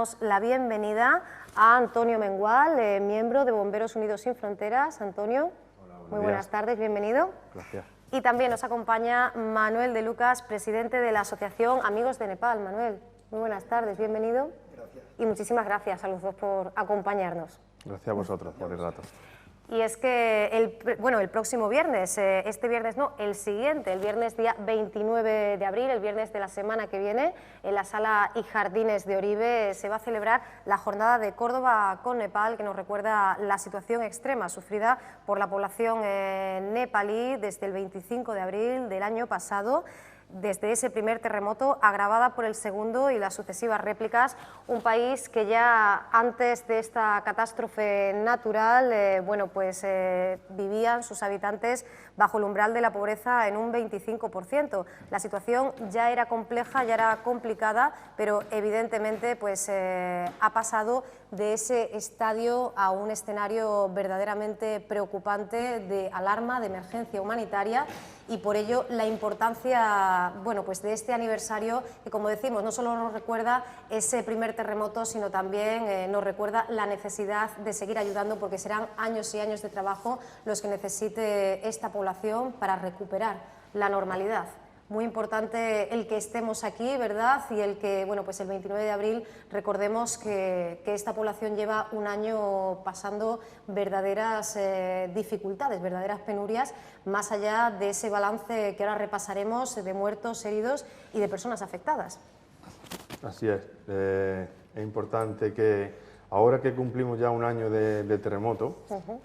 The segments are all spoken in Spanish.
damos la bienvenida a Antonio Mengual, miembro de Bomberos Unidos Sin Fronteras. Antonio, hola, muy buenas tardes, bienvenido. Gracias. Y también nos acompaña Manuel de Lucas, presidente de la Asociación Amigos de Nepal. Manuel, muy buenas tardes, bienvenido. Gracias. Y muchísimas gracias a los dos por acompañarnos. Gracias a vosotros por el rato. Y es que el próximo viernes, este viernes no, el siguiente, el viernes día 29 de abril, el viernes de la semana que viene, en la Sala y Jardines de Oribe se va a celebrar la Jornada de Córdoba con Nepal, que nos recuerda la situación extrema sufrida por la población nepalí desde el 25 de abril del año pasado, desde ese primer terremoto, agravada por el segundo y las sucesivas réplicas. Un país que ya antes de esta catástrofe natural, vivían sus habitantes bajo el umbral de la pobreza en un 25%. La situación ya era compleja, ya era complicada, pero evidentemente ha pasado de ese estadio a un escenario verdaderamente preocupante de alarma, de emergencia humanitaria, y por ello la importancia de este aniversario, que como decimos no solo nos recuerda ese primer terremoto, sino también nos recuerda la necesidad de seguir ayudando, porque serán años y años de trabajo los que necesite esta población para recuperar la normalidad. Muy importante el que estemos aquí, ¿verdad? Y el que, el 29 de abril recordemos que esta población lleva un año pasando verdaderas dificultades, verdaderas penurias, más allá de ese balance que ahora repasaremos de muertos, heridos y de personas afectadas. Así es. Es importante que ahora que cumplimos ya un año de terremoto,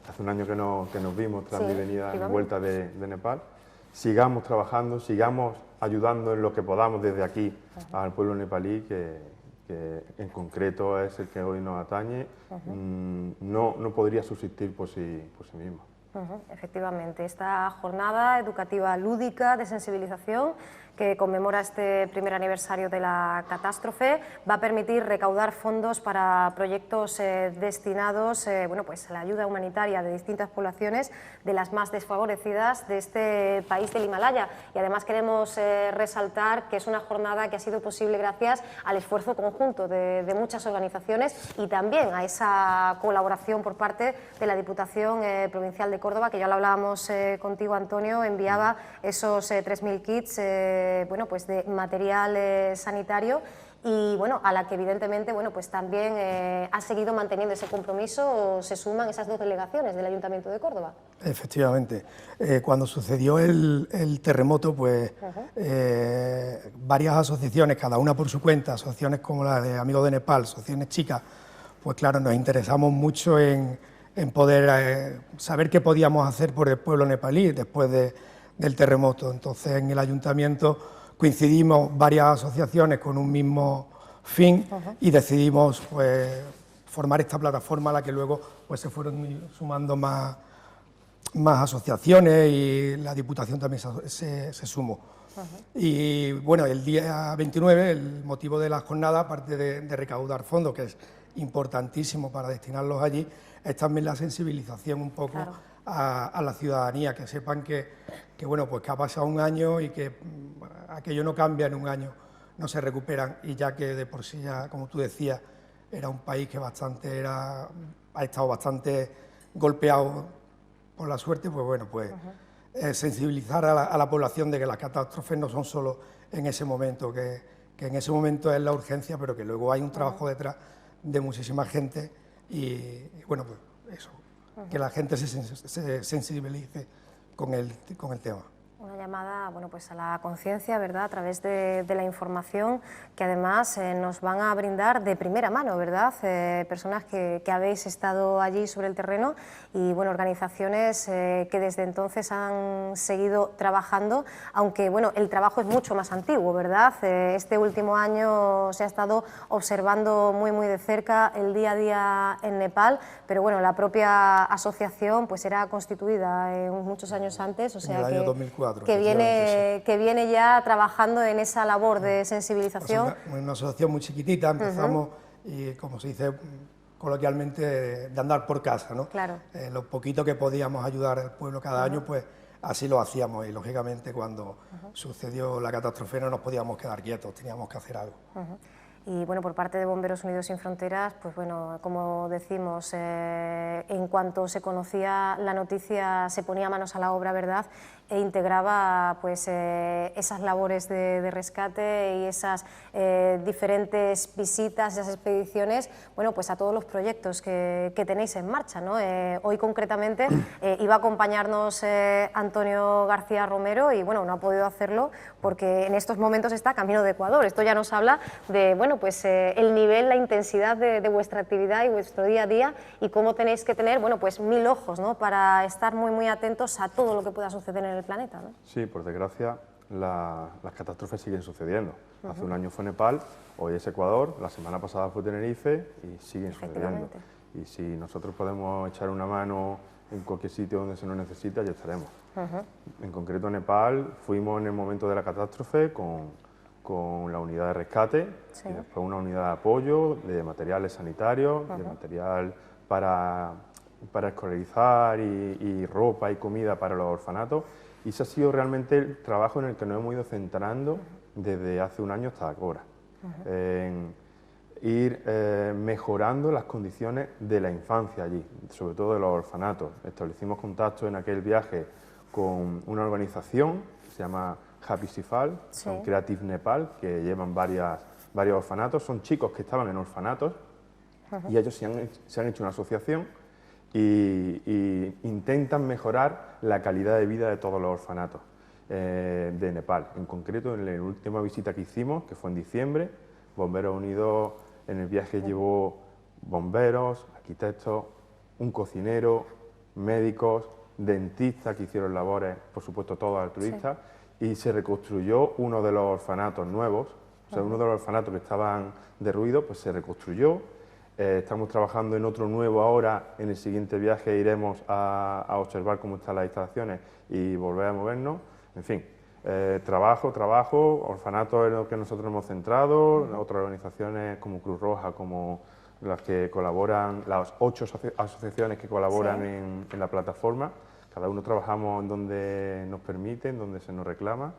hace un año que nos vimos tras mi venida en vuelta de Nepal, sigamos trabajando, sigamos ayudando en lo que podamos desde aquí al pueblo nepalí, que en concreto es el que hoy nos atañe, no podría subsistir por sí mismo. Efectivamente, esta jornada educativa lúdica de sensibilización que conmemora este primer aniversario de la catástrofe va a permitir recaudar fondos para proyectos destinados a la ayuda humanitaria de distintas poblaciones de las más desfavorecidas de este país del Himalaya. Y además queremos resaltar que es una jornada que ha sido posible gracias al esfuerzo conjunto de muchas organizaciones y también a esa colaboración por parte de la Diputación Provincial de Córdoba, que ya lo hablábamos contigo, Antonio, enviaba esos 3.000 kits de material sanitario, y a la que evidentemente también ha seguido manteniendo ese compromiso. Se suman esas dos delegaciones del Ayuntamiento de Córdoba. Efectivamente, cuando sucedió el terremoto, varias asociaciones, cada una por su cuenta, asociaciones como la de Amigos de Nepal, asociaciones chicas, pues claro, nos interesamos mucho en poder saber qué podíamos hacer por el pueblo nepalí después del terremoto. Entonces, en el ayuntamiento coincidimos varias asociaciones con un mismo fin y decidimos formar esta plataforma a la que luego se fueron sumando más asociaciones, y la Diputación también se sumó. Y el día 29, el motivo de la jornada, aparte de recaudar fondos, que es importantísimo para destinarlos allí, es también la sensibilización un poco, claro, a la ciudadanía, que sepan que ha pasado un año y que aquello no cambia en un año, no se recuperan, y ya que de por sí, ya, como tú decías, era un país que ha estado bastante golpeado por la suerte, sensibilizar a la población de que las catástrofes no son solo en ese momento, que en ese momento es la urgencia, pero que luego hay un trabajo detrás de muchísima gente, y eso, que la gente se sensibilice con el tema. Una llamada a la conciencia, ¿verdad?, a través de la información que además nos van a brindar de primera mano, ¿verdad?, personas que habéis estado allí sobre el terreno, y organizaciones que desde entonces han seguido trabajando, aunque el trabajo es mucho más antiguo, ¿verdad? Este último año se ha estado observando muy de cerca el día a día en Nepal, pero la propia asociación era constituida muchos años antes, o sea, en el año 2004. Que viene ya trabajando en esa labor de sensibilización. Una asociación muy chiquitita, empezamos, y como se dice coloquialmente, de andar por casa, ¿no? Claro. Lo poquito que podíamos ayudar al pueblo cada año, así lo hacíamos, y lógicamente cuando sucedió la catástrofe no nos podíamos quedar quietos, teníamos que hacer algo. Y bueno, por parte de Bomberos Unidos Sin Fronteras, pues bueno, como decimos, en cuanto se conocía la noticia se ponía manos a la obra, ¿verdad?, e integraba pues esas labores de rescate y esas diferentes visitas, esas expediciones, bueno, pues a todos los proyectos que tenéis en marcha, ¿no? Hoy concretamente iba a acompañarnos Antonio García Romero y bueno, no ha podido hacerlo porque en estos momentos está camino de Ecuador. Esto ya nos habla de, bueno, pues el nivel, la intensidad de vuestra actividad y vuestro día a día y cómo tenéis que tener, bueno, pues 1000 ojos, ¿no?, para estar muy atentos a todo lo que pueda suceder en el planeta, ¿no? Sí, por desgracia, las catástrofes siguen sucediendo. Hace un año fue Nepal, hoy es Ecuador, la semana pasada fue Tenerife y siguen sucediendo. Y si nosotros podemos echar una mano en cualquier sitio donde se nos necesita, ya estaremos. En concreto, Nepal, fuimos en el momento de la catástrofe con la unidad de rescate y después una unidad de apoyo de materiales sanitarios, de material para escolarizar y ropa y comida para los orfanatos. Y ese ha sido realmente el trabajo en el que nos hemos ido centrando desde hace un año hasta ahora, en ir mejorando las condiciones de la infancia allí, sobre todo de los orfanatos. Establecimos contacto en aquel viaje con una organización que se llama Happy Sifal, son Creative Nepal, que llevan varios orfanatos, son chicos que estaban en orfanatos y ellos se han hecho una asociación y intentan mejorar la calidad de vida de todos los orfanatos de Nepal. En concreto, en la última visita que hicimos, que fue en diciembre, Bomberos Unidos en el viaje llevó bomberos, arquitectos, un cocinero, médicos, dentistas que hicieron labores, por supuesto todos altruistas, y se reconstruyó uno de los orfanatos nuevos, o sea, uno de los orfanatos que estaban derruidos, pues se reconstruyó. Estamos trabajando en otro nuevo ahora, en el siguiente viaje iremos a observar cómo están las instalaciones y volver a movernos. En fin, trabajo, orfanatos en los que nosotros hemos centrado, otras organizaciones como Cruz Roja, como las que colaboran, las 8 asociaciones que colaboran en la plataforma. Cada uno trabajamos en donde nos permite, en donde se nos reclama,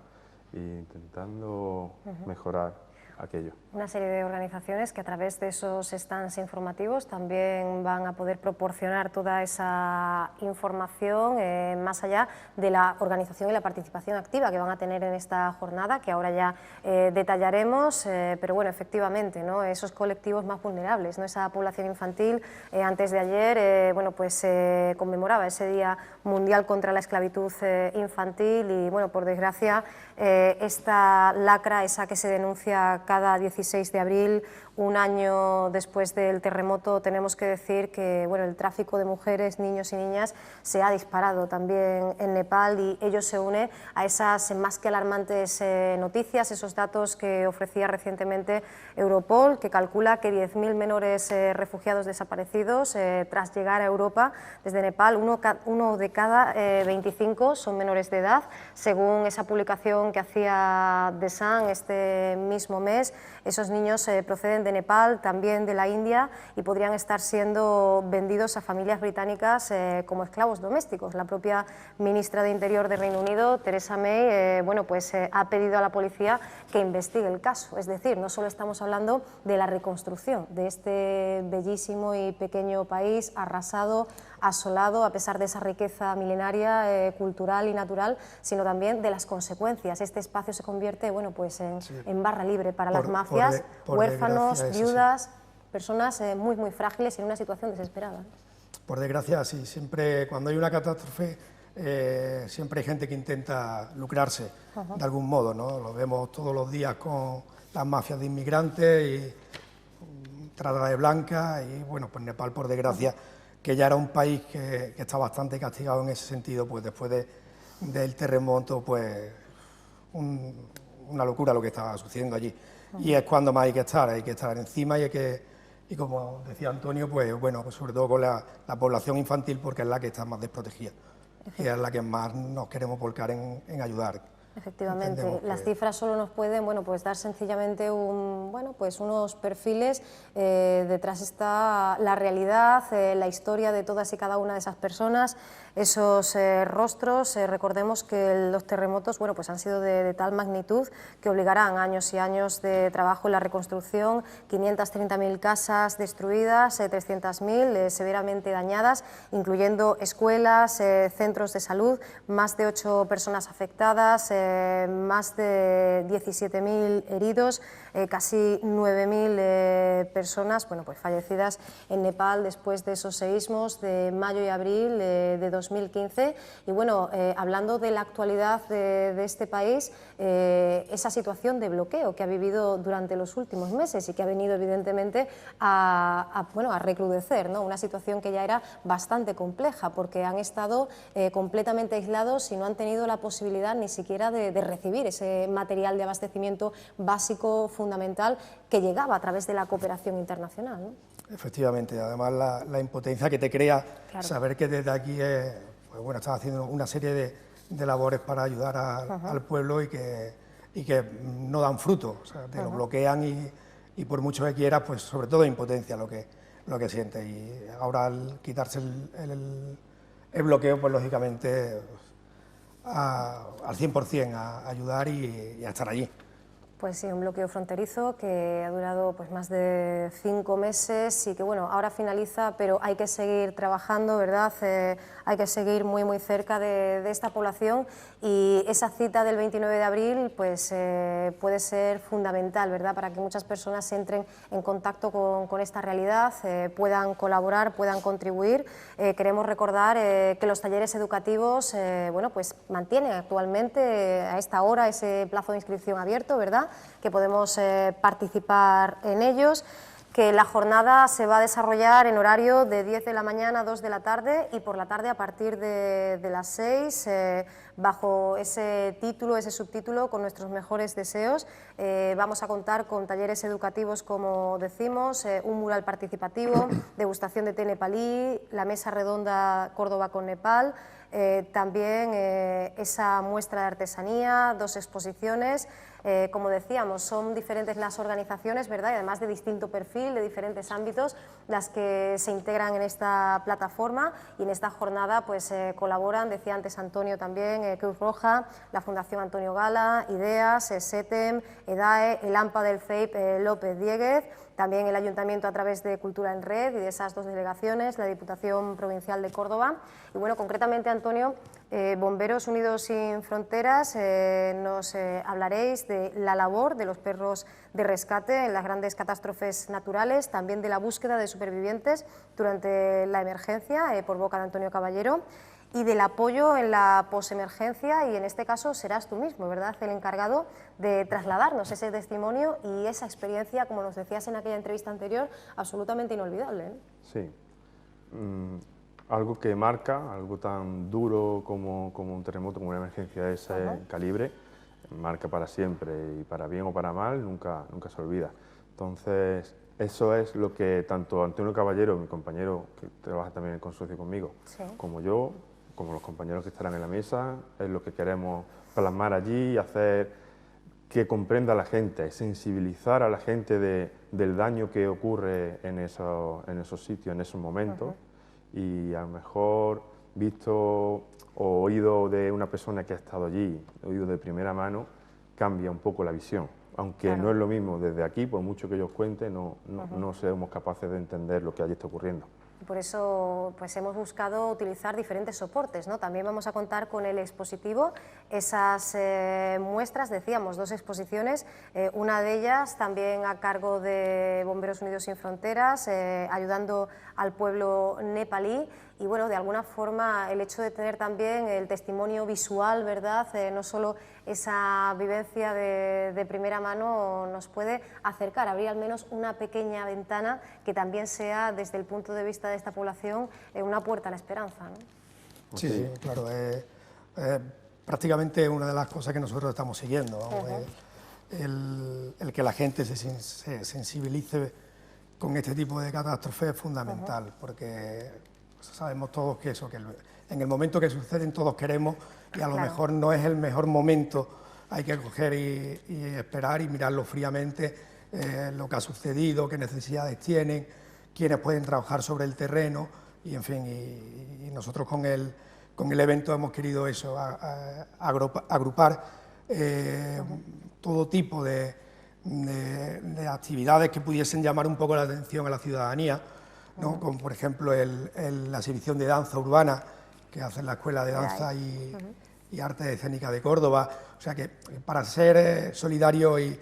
e intentando mejorar aquello. Una serie de organizaciones que a través de esos stands informativos también van a poder proporcionar toda esa información más allá de la organización y la participación activa que van a tener en esta jornada, que ahora ya detallaremos, pero bueno, efectivamente, ¿no?, esos colectivos más vulnerables, ¿no?, esa población infantil. Antes de ayer, bueno, pues se conmemoraba ese Día Mundial contra la Esclavitud Infantil y bueno, por desgracia, esta lacra, esa que se denuncia cada 16 de abril, un año después del terremoto, tenemos que decir que bueno, el tráfico de mujeres, niños y niñas se ha disparado también en Nepal y ello se une a esas más que alarmantes noticias, esos datos que ofrecía recientemente Europol, que calcula que 10.000 menores refugiados desaparecidos tras llegar a Europa desde Nepal, uno de cada 25 son menores de edad, según esa publicación que hacía The Sun este mismo mes. Esos niños proceden de Nepal, también de la India, y podrían estar siendo vendidos a familias británicas como esclavos domésticos. La propia ministra de Interior de Reino Unido, Theresa May, bueno, pues, ha pedido a la policía que investigue el caso. Es decir, no solo estamos hablando de la reconstrucción de este bellísimo y pequeño país arrasado, asolado, a pesar de esa riqueza milenaria, cultural y natural, sino también de las consecuencias. Este espacio se convierte, bueno, pues en barra libre para las mafias, huérfanos, viudas, personas muy frágiles y en una situación desesperada. Por desgracia, sí, siempre cuando hay una catástrofe, siempre hay gente que intenta lucrarse de algún modo, ¿no? Lo vemos todos los días con las mafias de inmigrantes y trata de blancas y bueno, pues Nepal, por desgracia, que ya era un país que está bastante castigado en ese sentido, pues después del terremoto, pues una locura lo que está sucediendo allí. Y es cuando más hay que estar encima y como decía Antonio, pues bueno, pues sobre todo con la población infantil, porque es la que está más desprotegida y es la que más nos queremos volcar en ayudar. Efectivamente, las cifras solo nos pueden, bueno, pues dar sencillamente unos perfiles. Detrás está la realidad, la historia de todas y cada una de esas personas, esos rostros. Recordemos que los terremotos, bueno, pues han sido de tal magnitud que obligarán años y años de trabajo en la reconstrucción. 530.000 casas destruidas, 300.000 severamente dañadas, incluyendo escuelas, centros de salud, más de 8 personas afectadas, más de 17.000 heridos, casi 9.000 personas, bueno, pues fallecidas en Nepal después de esos seísmos de mayo y abril de 2015. Y bueno, hablando de la actualidad de este país, esa situación de bloqueo que ha vivido durante los últimos meses y que ha venido evidentemente a recrudecer, ¿no? Una situación que ya era bastante compleja porque han estado completamente aislados y no han tenido la posibilidad ni siquiera de recibir ese material de abastecimiento básico fundamental que llegaba a través de la cooperación internacional, ¿no? Efectivamente, además la impotencia que te crea, claro, saber que desde aquí pues bueno, estás haciendo una serie de labores para ayudar al pueblo y que no dan fruto, o sea, te lo bloquean y por mucho que quieras, pues sobre todo impotencia lo que sientes. Y ahora al quitarse el bloqueo, pues lógicamente al 100% a ayudar y a estar allí. Pues sí, un bloqueo fronterizo que ha durado pues más de 5 meses y que bueno, ahora finaliza, pero hay que seguir trabajando, ¿verdad? Hay que seguir muy muy cerca de esta población y esa cita del 29 de abril pues puede ser fundamental, ¿verdad? Para que muchas personas entren en contacto con esta realidad, puedan colaborar, puedan contribuir. Queremos recordar que los talleres educativos bueno, pues mantienen actualmente a esta hora ese plazo de inscripción abierto, ¿verdad? Que podemos participar en ellos, que la jornada se va a desarrollar en horario de 10 de la mañana a 2 de la tarde y por la tarde a partir de las 6, bajo ese título, ese subtítulo, con nuestros mejores deseos. Vamos a contar con talleres educativos, como decimos, un mural participativo, degustación de té nepalí, la mesa redonda Córdoba con Nepal, también esa muestra de artesanía, 2 exposiciones. Como decíamos, son diferentes las organizaciones, ¿verdad? Y además de distinto perfil, de diferentes ámbitos, las que se integran en esta plataforma y en esta jornada pues colaboran, decía antes Antonio también, Cruz Roja, la Fundación Antonio Gala, IDEAS, SETEM, EDAE, el AMPA del CEIP López Diéguez, también el Ayuntamiento a través de Cultura en Red y de esas 2 delegaciones, la Diputación Provincial de Córdoba. Y bueno, concretamente, Antonio, Bomberos Unidos Sin Fronteras, nos hablaréis de la labor de los perros de rescate en las grandes catástrofes naturales, también de la búsqueda de supervivientes durante la emergencia, por boca de Antonio Caballero, y del apoyo en la posemergencia, y en este caso serás tú mismo, ¿verdad?, el encargado de trasladarnos ese testimonio y esa experiencia, como nos decías en aquella entrevista anterior, absolutamente inolvidable, ¿no? Sí, algo que marca, algo tan duro como un terremoto, como una emergencia de ese calibre, marca para siempre y para bien o para mal, nunca se olvida. Entonces, eso es lo que tanto Antonio Caballero, mi compañero que trabaja también en el consorcio conmigo, como yo, como los compañeros que estarán en la mesa, es lo que queremos plasmar allí y hacer que comprenda a la gente, sensibilizar a la gente del daño que ocurre en esos sitios, en esos momentos, y a lo mejor visto o oído de una persona que ha estado allí, oído de primera mano, cambia un poco la visión. Aunque no es lo mismo desde aquí, por mucho que ellos cuenten, no seremos capaces de entender lo que allí está ocurriendo. Por eso pues hemos buscado utilizar diferentes soportes, ¿no? También vamos a contar con el expositivo, esas muestras, decíamos, 2 exposiciones, una de ellas también a cargo de Bomberos Unidos Sin Fronteras, ayudando al pueblo nepalí. Y bueno, de alguna forma el hecho de tener también el testimonio visual, ¿verdad?, no solo esa vivencia de primera mano nos puede acercar, abrir al menos una pequeña ventana que también sea, desde el punto de vista de esta población, una puerta a la esperanza, ¿no? Sí, claro, prácticamente una de las cosas que nosotros estamos siguiendo, vamos, el que la gente se sensibilice con este tipo de catástrofes es fundamental, porque sabemos todos que en el momento que suceden todos queremos, y a lo mejor no es el mejor momento hay que coger y esperar y mirarlo fríamente, lo que ha sucedido, qué necesidades tienen, quiénes pueden trabajar sobre el terreno, y en fin, y nosotros con el evento hemos querido eso, agrupar todo tipo de actividades que pudiesen llamar un poco la atención a la ciudadanía, ¿no? Como por ejemplo la exhibición de danza urbana que hace la Escuela de Danza y Arte Escénica de Córdoba. O sea que para ser solidario y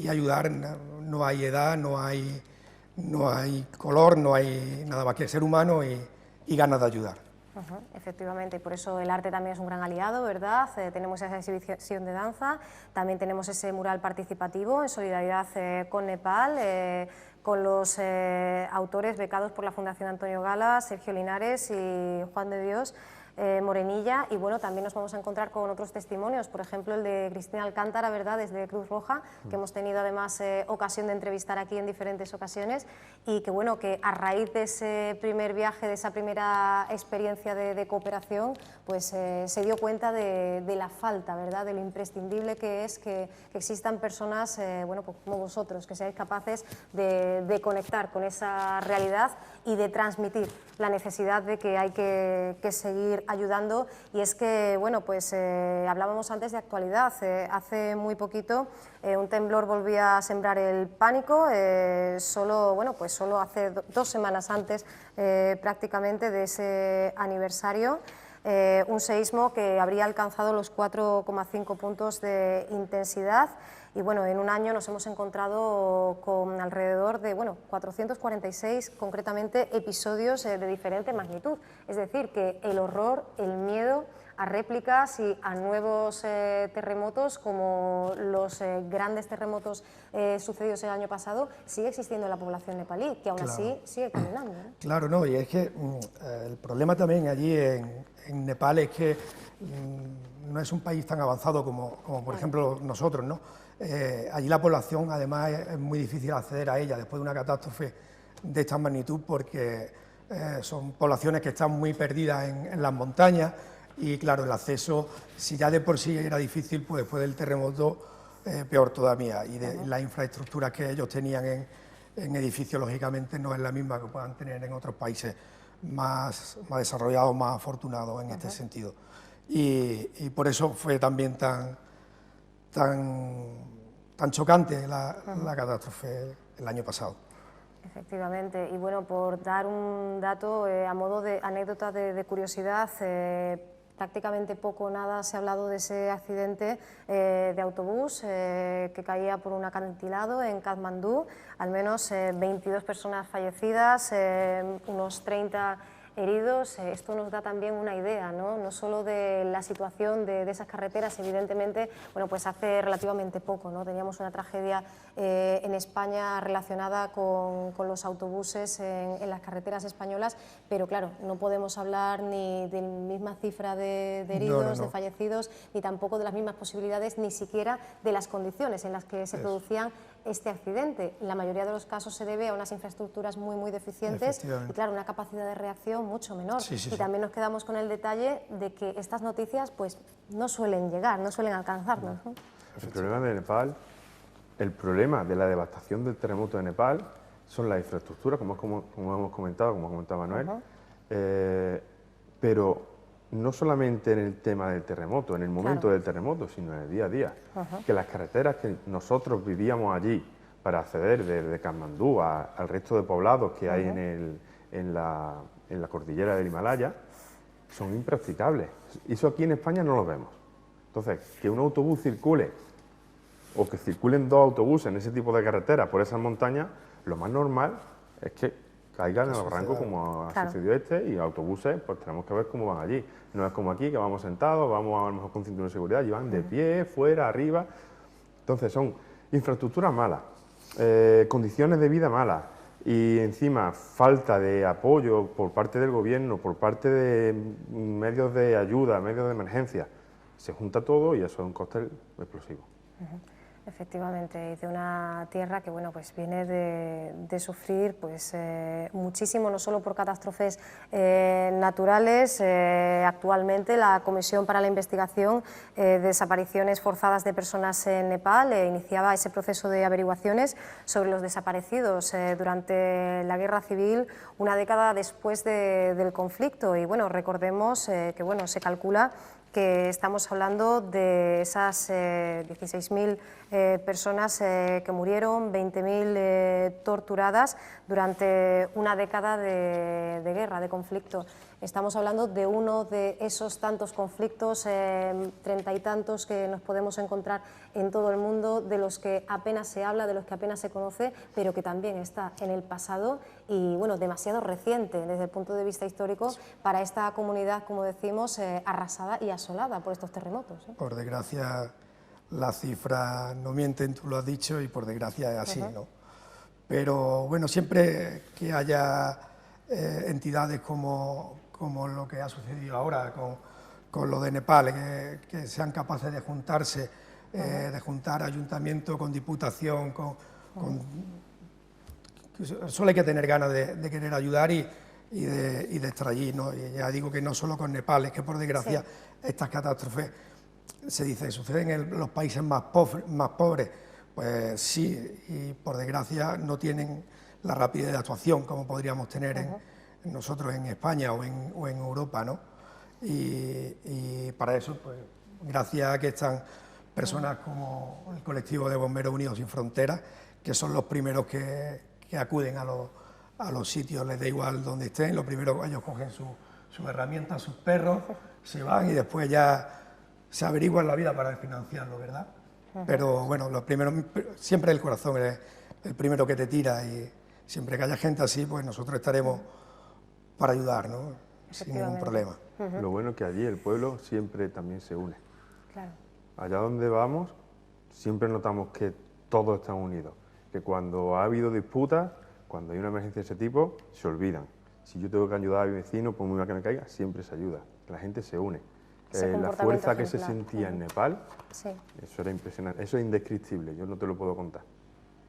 ayudar no hay edad, no hay color, no hay nada más que ser humano y ganas de ayudar. Efectivamente, y por eso el arte también es un gran aliado, ¿verdad? Tenemos esa exhibición de danza, también tenemos ese mural participativo en solidaridad con Nepal, con los autores becados por la Fundación Antonio Gala, Sergio Linares y Juan de Dios Morenilla, y bueno, también nos vamos a encontrar con otros testimonios, por ejemplo el de Cristina Alcántara, ¿verdad?, desde Cruz Roja, que hemos tenido además ocasión de entrevistar aquí en diferentes ocasiones, y que bueno, que a raíz de ese primer viaje, de esa primera experiencia de cooperación, pues se dio cuenta de la falta, ¿verdad?, de lo imprescindible que es que existan personas, bueno, pues como vosotros, que seáis capaces de conectar con esa realidad y de transmitir la necesidad de que hay que seguir ayudando. Y es que, bueno, pues hablábamos antes de actualidad, hace muy poquito un temblor volvía a sembrar el pánico, solo hace 2 semanas antes prácticamente de ese aniversario, un seísmo que habría alcanzado los 4,5 puntos de intensidad. Y bueno, en un año nos hemos encontrado con alrededor de 446 concretamente episodios de diferente magnitud. Es decir, que el horror, el miedo a réplicas y a nuevos terremotos como los grandes terremotos sucedidos el año pasado sigue existiendo en la población nepalí, que aún así sigue caminando, ¿no? Claro, no, y es que el problema también allí en Nepal es que no es un país tan avanzado como por ejemplo nosotros, ¿no? Allí la población, además, es muy difícil acceder a ella después de una catástrofe de esta magnitud, porque son poblaciones que están muy perdidas en las montañas, y claro, el acceso, si ya de por sí era difícil, pues después del terremoto peor todavía, y de las infraestructuras que ellos tenían en edificios, lógicamente, no es la misma que puedan tener en otros países más desarrollados, más afortunados en este sentido. Y por eso fue también tan chocante la catástrofe el año pasado. Efectivamente, y bueno, por dar un dato a modo de anécdota de curiosidad, prácticamente poco o nada se ha hablado de ese accidente de autobús que caía por un acantilado en Katmandú, al menos 22 personas fallecidas, unos 30 heridos. Esto nos da también una idea, no solo de la situación de esas carreteras. Evidentemente, bueno, pues hace relativamente poco, ¿no?, teníamos una tragedia en España relacionada con los autobuses en las carreteras españolas, pero claro, no podemos hablar ni de la misma cifra de heridos, de fallecidos, ni tampoco de las mismas posibilidades, ni siquiera de las condiciones en las que se producían este accidente. La mayoría de los casos se debe a unas infraestructuras muy deficientes y, claro, una capacidad de reacción mucho menor. Y también nos quedamos con el detalle de que estas noticias pues no suelen llegar, no suelen alcanzarnos, ¿no? El problema de Nepal, el problema de la devastación del terremoto de Nepal son las infraestructuras, como hemos comentado, como comentaba Manuel, pero no solamente en el tema del terremoto, en el momento del terremoto, sino en el día a día. Que las carreteras que nosotros vivíamos allí para acceder desde Katmandú al resto de poblados que hay en la cordillera del Himalaya son impracticables. Eso aquí en España no lo vemos. Entonces, que un autobús circule o que circulen 2 autobuses en ese tipo de carretera por esas montañas, lo más normal es que caigan en el barranco como ha sucedido y autobuses, pues tenemos que ver cómo van allí. No es como aquí, que vamos sentados, vamos a lo mejor con cinturón de seguridad, y van de pie, fuera, arriba. Entonces son infraestructuras malas, condiciones de vida malas, y encima falta de apoyo por parte del gobierno, por parte de medios de ayuda, medios de emergencia. Se junta todo y eso es un cóctel explosivo. Efectivamente, y de una tierra que bueno, pues viene de sufrir pues, muchísimo, no solo por catástrofes naturales. Actualmente la Comisión para la Investigación de Desapariciones Forzadas de Personas en Nepal iniciaba ese proceso de averiguaciones sobre los desaparecidos durante la guerra civil, una década después del conflicto. Y bueno, recordemos que bueno, se calcula que estamos hablando de esas 16.000 personas que murieron, 20.000 torturadas durante una década de guerra, de conflicto. Estamos hablando de uno de esos tantos conflictos, 30 y tantos que nos podemos encontrar en todo el mundo, de los que apenas se habla, de los que apenas se conoce, pero que también está en el pasado y bueno, demasiado reciente desde el punto de vista histórico para esta comunidad, como decimos, arrasada y asolada por estos terremotos. Por desgracia, las cifras no mienten, tú lo has dicho, y por desgracia es así, ¿no? Pero bueno, siempre que haya entidades como lo que ha sucedido ahora con lo de Nepal, que sean capaces de juntarse, de juntar ayuntamiento con diputación, solo hay que tener ganas de querer ayudar y de estar allí, ¿no? Y ya digo que no solo con Nepal, es que por desgracia estas catástrofes, se dice, suceden en los países más pobres, pues sí, y por desgracia no tienen la rapidez de actuación como podríamos tener nosotros en España o en Europa, ¿no? Y para eso, pues, gracias a que están personas como el colectivo de Bomberos Unidos Sin Fronteras, que son los primeros que acuden a los sitios, les da igual donde estén, lo primero ellos cogen sus herramientas, sus perros, se van y después ya se averiguan la vida para financiarlo, ¿verdad? Pero bueno, lo primero, siempre el corazón es el primero que te tira, y siempre que haya gente así, pues nosotros estaremos para ayudar, ¿no? Sin ningún problema. Lo bueno es que allí el pueblo siempre también se une. Claro. Allá donde vamos, siempre notamos que todos están unidos, que cuando ha habido disputas, cuando hay una emergencia de ese tipo, se olvidan. Si yo tengo que ayudar a mi vecino, por muy mal que me caiga, siempre se ayuda. La gente se une. La fuerza que se sentía en Nepal, eso era impresionante, eso es indescriptible, yo no te lo puedo contar.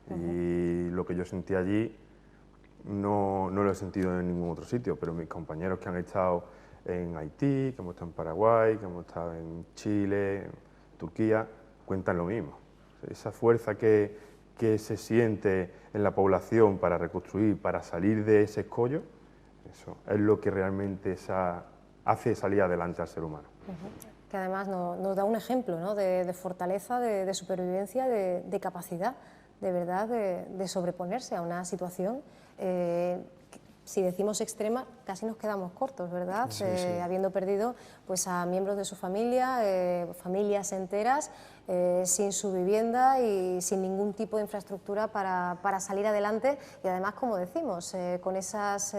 Y lo que yo sentí allí no lo he sentido en ningún otro sitio, pero mis compañeros que han estado en Haití, que hemos estado en Paraguay, que hemos estado en Chile, en Turquía, cuentan lo mismo. Esa fuerza que se siente en la población para reconstruir, para salir de ese escollo, eso es lo que realmente hace salir adelante al ser humano. Que además nos da un ejemplo, ¿no? de fortaleza, de supervivencia, de capacidad, de verdad, de sobreponerse a una situación. Si decimos extrema, casi nos quedamos cortos, ¿verdad? Sí. Habiendo perdido pues, a miembros de su familia, familias enteras, sin su vivienda y sin ningún tipo de infraestructura para salir adelante, y además, como decimos, con esas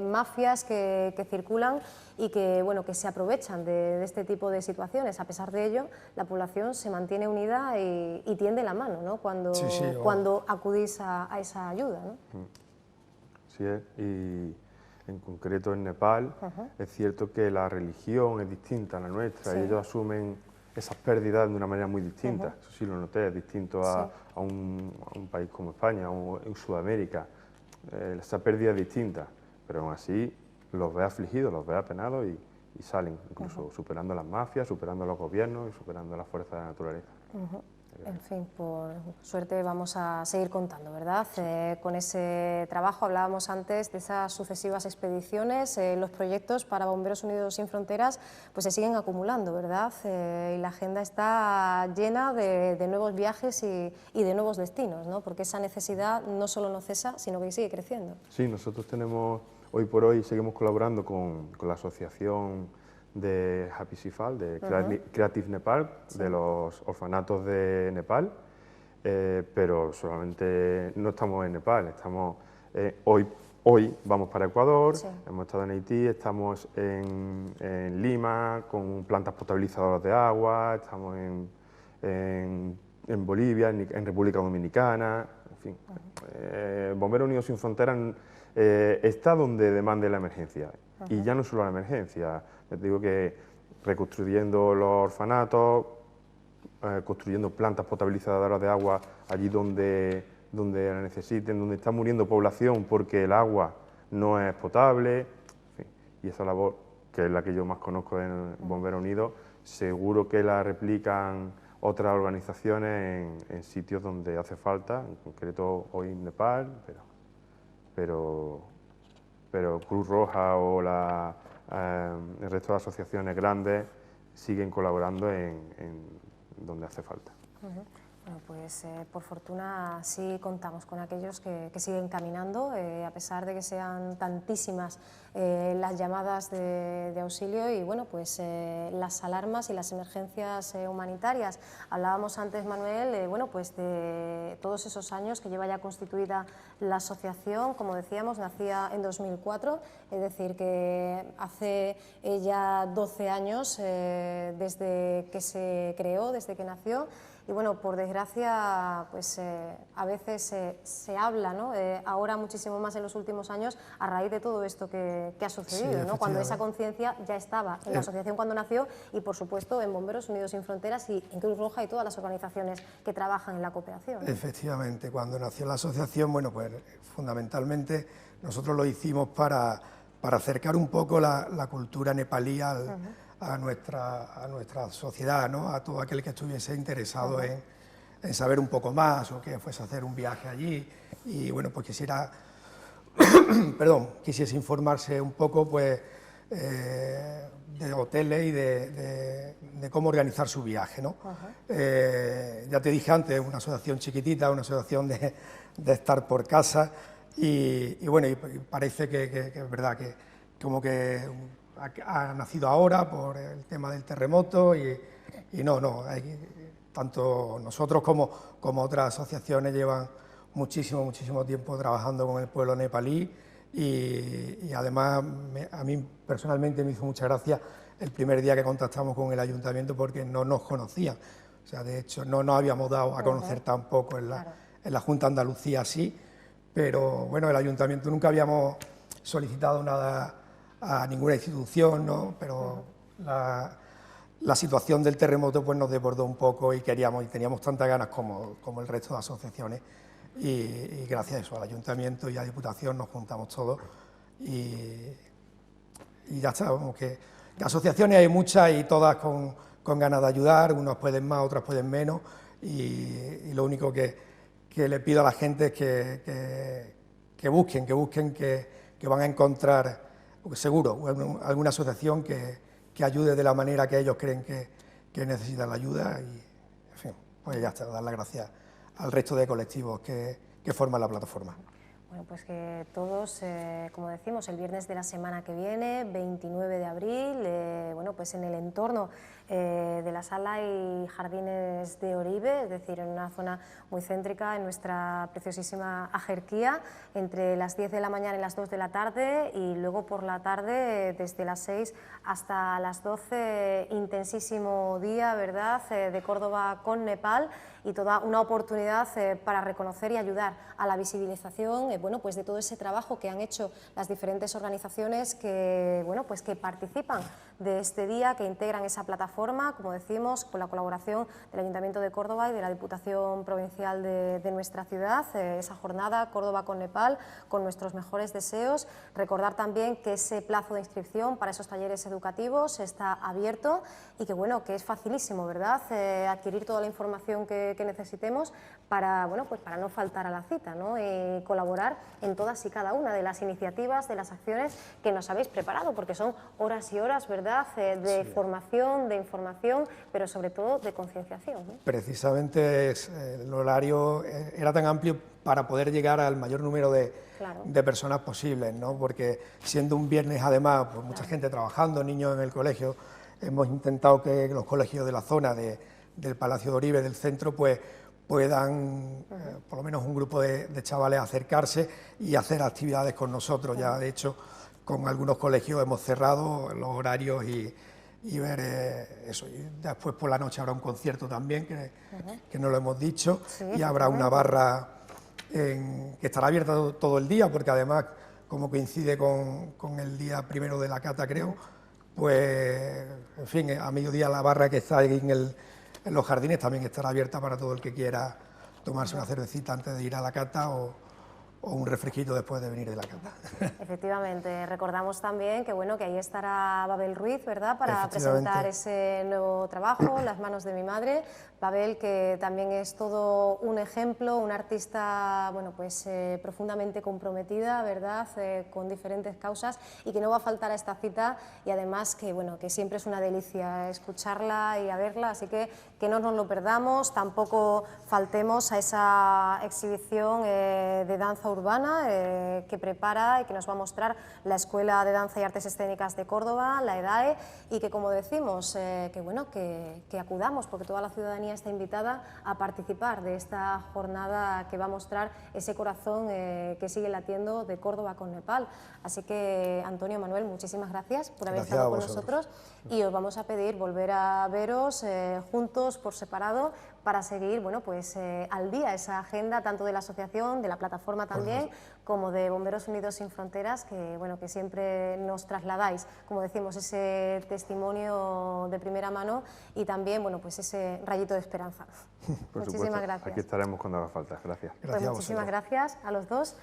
mafias que circulan y que, bueno, que se aprovechan de este tipo de situaciones. A pesar de ello, la población se mantiene unida y tiende la mano, ¿no? Cuando acudís a esa ayuda, ¿no? Sí, y en concreto en Nepal es cierto que la religión es distinta a la nuestra, y ellos asumen esas pérdidas de una manera muy distinta. Eso sí lo noté, es distinto a un país como España o en Sudamérica. Esa pérdida es distinta, pero aún así los ve afligidos, los ve apenados y salen, incluso superando las mafias, superando los gobiernos y superando las fuerzas de la naturaleza. En fin, por suerte vamos a seguir contando, ¿verdad? Con ese trabajo hablábamos antes de esas sucesivas expediciones, los proyectos para Bomberos Unidos Sin Fronteras pues se siguen acumulando, ¿verdad? Y la agenda está llena de nuevos viajes y de nuevos destinos, ¿no? Porque esa necesidad no solo no cesa, sino que sigue creciendo. Sí, nosotros tenemos, hoy por hoy seguimos colaborando con la asociación de Happy Sifal, de Creative Nepal, de los orfanatos de Nepal, pero solamente no estamos en Nepal, estamos hoy vamos para Ecuador, hemos estado en Haití, estamos en Lima con plantas potabilizadoras de agua, estamos en Bolivia, en República Dominicana, en fin. Bomberos Unidos Sin Fronteras está donde demande la emergencia, y ya no solo la emergencia. Les digo que reconstruyendo los orfanatos, construyendo plantas potabilizadoras de agua allí donde la necesiten, donde está muriendo población porque el agua no es potable, en fin, y esa labor, que es la que yo más conozco en Bomberos Unidos, seguro que la replican otras organizaciones en sitios donde hace falta, en concreto hoy en Nepal, pero Cruz Roja o el resto de asociaciones grandes siguen colaborando en donde hace falta. Bueno, pues por fortuna sí contamos con aquellos que siguen caminando, a pesar de que sean tantísimas las llamadas de auxilio y bueno, pues las alarmas y las emergencias humanitarias. Hablábamos antes, Manuel, bueno, pues de todos esos años que lleva ya constituida la asociación. Como decíamos, nacía en 2004, es decir, que hace ya 12 años desde que se creó, desde que nació. Y bueno, por desgracia, pues a veces se habla, ¿no? Ahora muchísimo más en los últimos años a raíz de todo esto que ha sucedido, sí, ¿no? Cuando esa conciencia ya estaba en la asociación cuando nació y por supuesto en Bomberos Unidos Sin Fronteras y en Cruz Roja y todas las organizaciones que trabajan en la cooperación, ¿no? Efectivamente, cuando nació la asociación, bueno, pues fundamentalmente nosotros lo hicimos para acercar un poco la cultura nepalí a nuestra sociedad, ¿no? A todo aquel que estuviese interesado en saber un poco más o que fuese a hacer un viaje allí y bueno, pues quisiese informarse un poco pues de hoteles y de cómo organizar su viaje, ¿no? Ya te dije antes, una asociación chiquitita, una asociación de estar por casa y bueno, y parece que es verdad que como que ha nacido ahora por el tema del terremoto y no, tanto nosotros como otras asociaciones llevan muchísimo tiempo trabajando con el pueblo nepalí y además a mí personalmente me hizo mucha gracia el primer día que contactamos con el ayuntamiento porque no nos conocían, o sea, de hecho no nos habíamos dado a conocer tampoco en la Junta de Andalucía así, pero bueno, el ayuntamiento nunca habíamos solicitado nada a ninguna institución, ¿no? Pero la situación del terremoto pues nos desbordó un poco y teníamos tantas ganas como el resto de asociaciones y gracias a eso, al ayuntamiento y a la Diputación nos juntamos todos y ya está, vamos, que asociaciones hay muchas y todas con ganas de ayudar, unas pueden más, otras pueden menos y lo único que le pido a la gente es que busquen, que van a encontrar seguro alguna asociación que ayude de la manera que ellos creen que necesitan la ayuda y, en fin, pues ya está, dar las gracias al resto de colectivos que forman la plataforma. Bueno, pues que todos, como decimos, el viernes de la semana que viene, 29 de abril, bueno, pues en el entorno de la sala y jardines de Oribe, es decir, en una zona muy céntrica en nuestra preciosísima Ajerquía, entre las 10 de la mañana y las 2 de la tarde y luego por la tarde desde las 6 hasta las 12, intensísimo día, ¿verdad?, de Córdoba con Nepal y toda una oportunidad para reconocer y ayudar a la visibilización bueno, pues de todo ese trabajo que han hecho las diferentes organizaciones que, bueno, pues que participan de este día, que integran esa plataforma, como decimos, con la colaboración del Ayuntamiento de Córdoba y de la Diputación Provincial de nuestra ciudad, esa jornada Córdoba con Nepal, con nuestros mejores deseos. Recordar también que ese plazo de inscripción para esos talleres educativos está abierto y que, bueno, que es facilísimo, ¿verdad?, adquirir toda la información que necesitemos para, bueno, pues para no faltar a la cita, ¿no?, y colaborar en todas y cada una de las iniciativas, de las acciones que nos habéis preparado, porque son horas y horas, ¿verdad?, de formación, de información, pero sobre todo de concienciación, ¿no? Precisamente el horario era tan amplio para poder llegar al mayor número de personas posibles, ¿no?, porque siendo un viernes además, pues mucha gente trabajando, niños en el colegio, hemos intentado que los colegios de la zona del Palacio de Oribe, del centro, pues puedan, por lo menos un grupo de chavales, acercarse y hacer actividades con nosotros. Ya, de hecho, con algunos colegios hemos cerrado los horarios y ver eso. Y después por la noche habrá un concierto también, que no lo hemos dicho, y habrá una barra que estará abierta todo el día, porque además, como coincide con el día primero de la cata, creo, pues, en fin, a mediodía la barra que está ahí en los jardines también estará abierta para todo el que quiera tomarse una cervecita antes de ir a la cata o un refresquito después de venir de la cata. Efectivamente, recordamos también que, bueno, que ahí estará Babel Ruiz, ¿verdad?, para presentar ese nuevo trabajo, Las manos de mi madre. Babel, que también es todo un ejemplo, una artista, bueno, pues profundamente comprometida, ¿verdad?, con diferentes causas, y que no va a faltar a esta cita, y además que, bueno, que siempre es una delicia escucharla y a verla, así que no nos lo perdamos, tampoco faltemos a esa exhibición de danza urbana que prepara y que nos va a mostrar la Escuela de Danza y Artes Escénicas de Córdoba, la EDAE, y que, como decimos, que acudamos, porque toda la ciudadanía está invitada a participar de esta jornada que va a mostrar ese corazón que sigue latiendo de Córdoba con Nepal. Así que, Antonio, Manuel, muchísimas gracias por haber estado con nosotros, y os vamos a pedir volver a veros juntos, por separado, para seguir, bueno, pues al día esa agenda tanto de la asociación, de la plataforma también, como de Bomberos Unidos Sin Fronteras, que, bueno, que siempre nos trasladáis, como decimos, ese testimonio de primera mano y también, bueno, pues ese rayito de esperanza. Muchísimas gracias. Aquí estaremos cuando haga falta. Gracias. Pues muchísimas gracias a los dos.